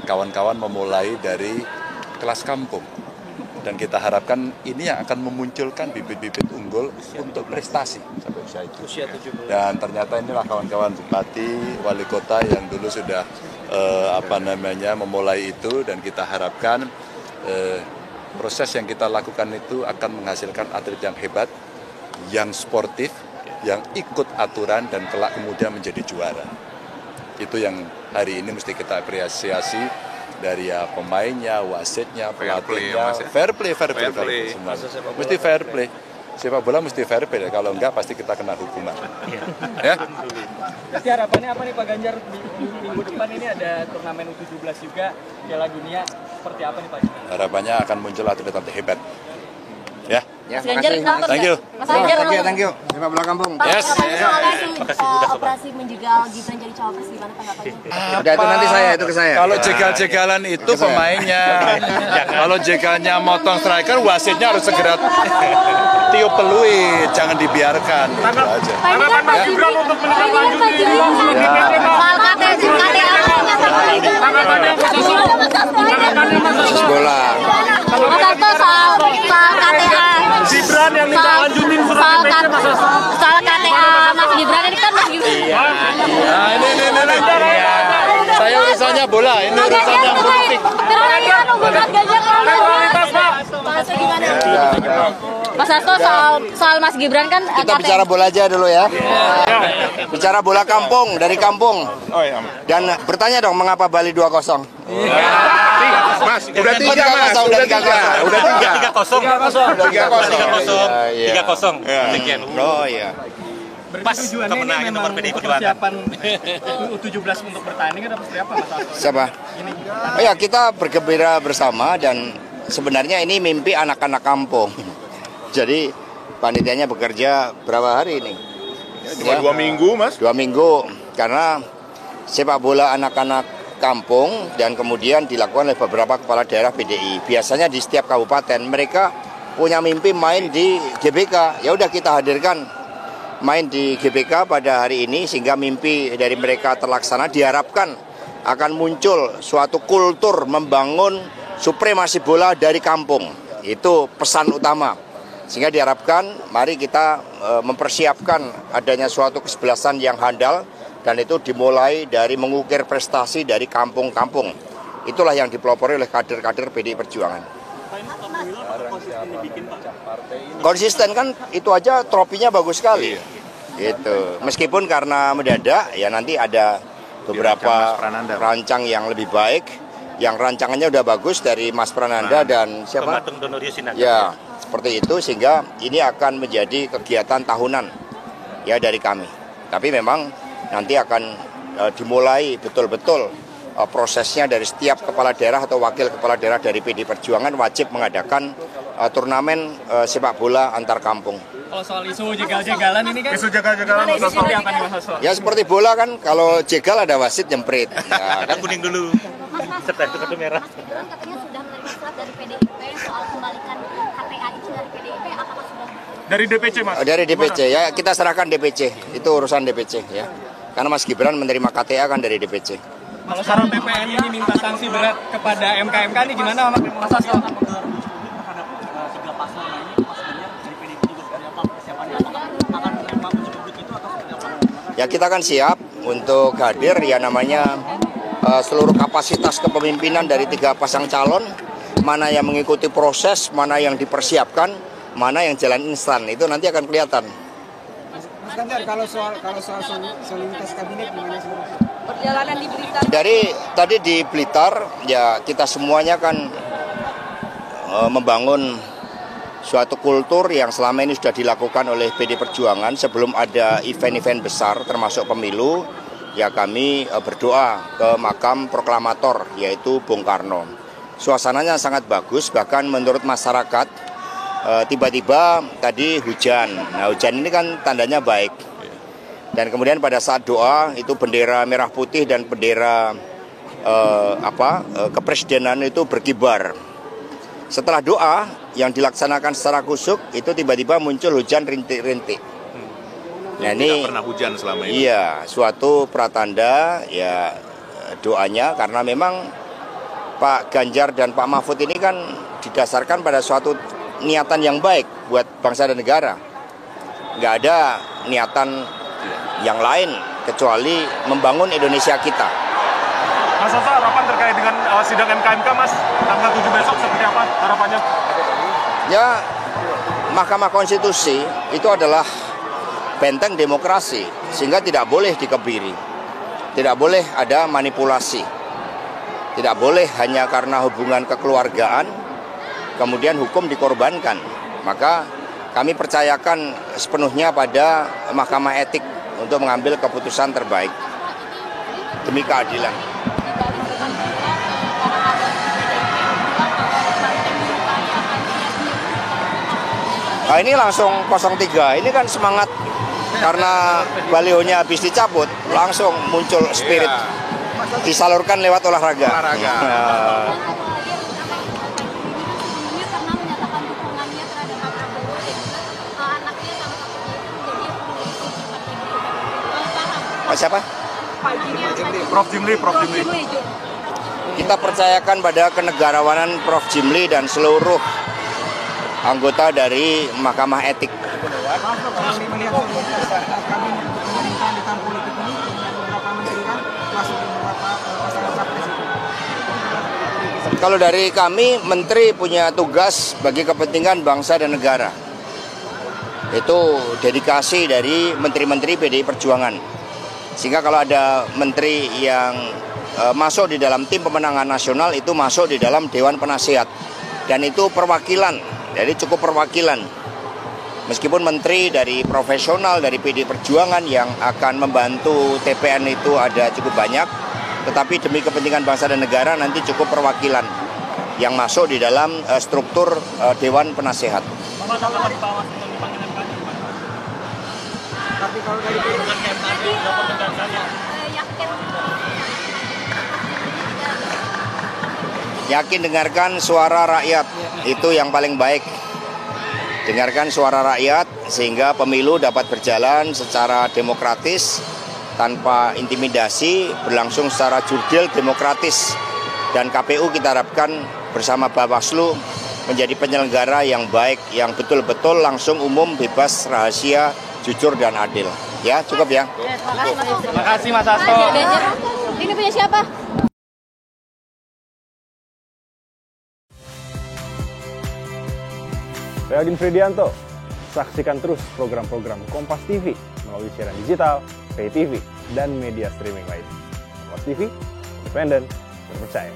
kawan-kawan memulai dari kelas kampung. Dan kita harapkan ini yang akan memunculkan bibit-bibit unggul untuk prestasi sampai usia itu. Dan ternyata inilah kawan-kawan bupati, wali kota yang dulu sudah memulai itu, dan kita harapkan proses yang kita lakukan itu akan menghasilkan atlet yang hebat, yang sportif, yang ikut aturan dan kelak kemudian menjadi juara. Itu yang hari ini mesti kita apresiasi. Dari pemainnya, wasitnya, pelatihnya, fair play semua. Mesti fair play. Sepak bola mesti fair play. Kalau enggak pasti kita kena hukuman. Ya. Jadi harapannya apa nih Pak Ganjar minggu depan ini ada turnamen U17 juga, Piala Dunia, seperti apa nih Pak? Harapannya akan muncul atlet-atlet hebat. Ya. Mas Ganjar, thank you. Mas Ganjar, thank you. Sepak bola kampung. Yes. Operasi menjegal Gibran jadi cawapres, gimana tanggapannya? Udah, itu nanti itu ke saya. Kalau jegal-jegalan itu pemainnya. Kalau jegalnya motong striker, wasitnya harus segera tiup peluit, jangan dibiarkan. Itu aja. Tanggapan Mas Gibran untuk menindaklanjuti soal Khusus bola. Mas Hasto soal KTA. Gibran yang ditindaklanjutin surat DPC soal KTA Mas Gibran ini kan Mas Gibran. Nah, ini. Saya urusannya bola, ini urusannya politik. Mas Hasto soal Mas Gibran kan Kita bicara bola aja dulu ya. Bicara bola kampung, dari kampung. Dan bertanya dong, mengapa Bali 2-0? Mas, udah 3 Mas, udah 3. Udah 3-0. 3-0. Oh iya. Pas tujuannya ini memang persiapan U17 untuk bertanding atau seperti apa Mas Hasto? Siapa? Oh ya, kita bergembira bersama, dan sebenarnya ini mimpi anak-anak kampung. Jadi panitianya bekerja berapa hari ini? Cuma 2 minggu Mas. 2 minggu, karena sepak bola anak-anak kampung dan kemudian dilakukan oleh beberapa kepala daerah PDI. Biasanya di setiap kabupaten mereka punya mimpi main di GBK. Ya udah, kita hadirkan main di GBK pada hari ini sehingga mimpi dari mereka terlaksana. Diharapkan akan muncul suatu kultur membangun supremasi bola dari kampung. Itu pesan utama. Sehingga diharapkan mari kita mempersiapkan adanya suatu kesebelasan yang handal, dan itu dimulai dari mengukir prestasi dari kampung-kampung. Itulah yang dipelopori oleh kader-kader PDI Perjuangan. Konsisten kan, itu aja tropinya bagus sekali. Gitu. Meskipun karena mendadak, ya nanti ada beberapa rancang yang lebih baik. Yang rancangannya udah bagus dari Mas Prananda dan siapa? Ya, seperti itu, sehingga ini akan menjadi kegiatan tahunan ya dari kami. Tapi memang nanti akan dimulai betul-betul prosesnya dari setiap kepala daerah atau wakil kepala daerah dari PDI Perjuangan wajib mengadakan turnamen sepak bola antar kampung. Kalau soal isu jegal-jegalan ini kan, Isu jegal-jegalan seperti apa nih Mas Hasto? Ya seperti bola kan, kalau jegal ada wasit nyemprit. Ya, kan? Kuning dulu. Serta itu kartu merah. Katanya sudah menerima surat dari PDIP soal kembalikan KTA itu dari PDIP, apakah sudah? Dari DPC Mas. Dari DPC ya, kita serahkan DPC. Itu urusan DPC ya. Karena Mas Gibran menerima KTA kan dari DPC. Kalau sekarang BPN ini minta sanksi berat kepada MK ini gimana Mas Hasto? Ya, kita kan siap untuk hadir ya, namanya seluruh kapasitas kepemimpinan dari 3 pasang calon, mana yang mengikuti proses, mana yang dipersiapkan, mana yang jalan instan, itu nanti akan kelihatan. Mas Ganjar, kalau soal soliditas kabinet gimana sebenarnya? Perjalanan di Blitar. Dari tadi di Blitar ya, kita semuanya kan membangun suatu kultur yang selama ini sudah dilakukan oleh PDI Perjuangan. Sebelum ada event-event besar termasuk pemilu, ya kami berdoa ke makam proklamator yaitu Bung Karno. Suasananya sangat bagus, bahkan menurut masyarakat tiba-tiba tadi hujan. Nah, hujan ini kan tandanya baik. Dan kemudian pada saat doa itu bendera merah putih dan bendera kepresidenan itu berkibar. Setelah doa yang dilaksanakan secara kusuk itu tiba-tiba muncul hujan rintik-rintik. Nah, ini tidak pernah hujan selama ini. Iya, suatu pratanda ya doanya, karena memang Pak Ganjar dan Pak Mahfud ini kan didasarkan pada suatu niatan yang baik buat bangsa dan negara. Nggak ada niatan yang lain kecuali membangun Indonesia kita. Mas Hasto, harapan terkait dengan sidang MK Mas, tanggal 7 besok seperti apa harapannya? Ya, Mahkamah Konstitusi itu adalah benteng demokrasi, sehingga tidak boleh dikebiri, tidak boleh ada manipulasi, tidak boleh hanya karena hubungan kekeluargaan, kemudian hukum dikorbankan. Maka kami percayakan sepenuhnya pada Mahkamah Etik untuk mengambil keputusan terbaik demi keadilan. Nah, ini langsung 03, ini kan semangat karena balihonya habis dicabut, langsung muncul spirit, disalurkan lewat olahraga. Karena menyatakan dukungannya terhadap Pak Prabowo dan juga anaknya salah satunya itu menjadi pengurus paham. Siapa? Prof Jimli. Kita percayakan pada kenegarawanan Prof Jimli dan seluruh anggota dari Mahkamah Etik. Kami melihat soliditas kabinet pemerintahan di tahun politik ini dengan beberapa menteri kan masuk beberapa pasangan capres itu. Kalau dari kami, menteri punya tugas bagi kepentingan bangsa dan negara. Itu dedikasi dari menteri-menteri PDI Perjuangan. Sehingga kalau ada menteri yang masuk di dalam tim pemenangan nasional, itu masuk di dalam Dewan Penasihat. Dan itu perwakilan, jadi cukup perwakilan. Meskipun menteri dari profesional, dari PDI Perjuangan yang akan membantu TPN itu ada cukup banyak, tetapi demi kepentingan bangsa dan negara nanti cukup perwakilan yang masuk di dalam struktur Dewan Penasihat. Tapi kalau dari Yakin dengarkan suara rakyat, itu yang paling baik. Dengarkan suara rakyat sehingga pemilu dapat berjalan secara demokratis, tanpa intimidasi, berlangsung secara jurdil demokratis. Dan KPU kita harapkan bersama Bawaslu menjadi penyelenggara yang baik, yang betul-betul langsung umum, bebas, rahasia, jujur dan adil. Ya, cukup ya. Terima kasih Mas Hasto. Ini punya siapa? Saya Agin Fridianto. Saksikan terus program-program Kompas TV melalui siaran digital, pay TV, dan media streaming lain. Kompas TV, independen, terpercaya.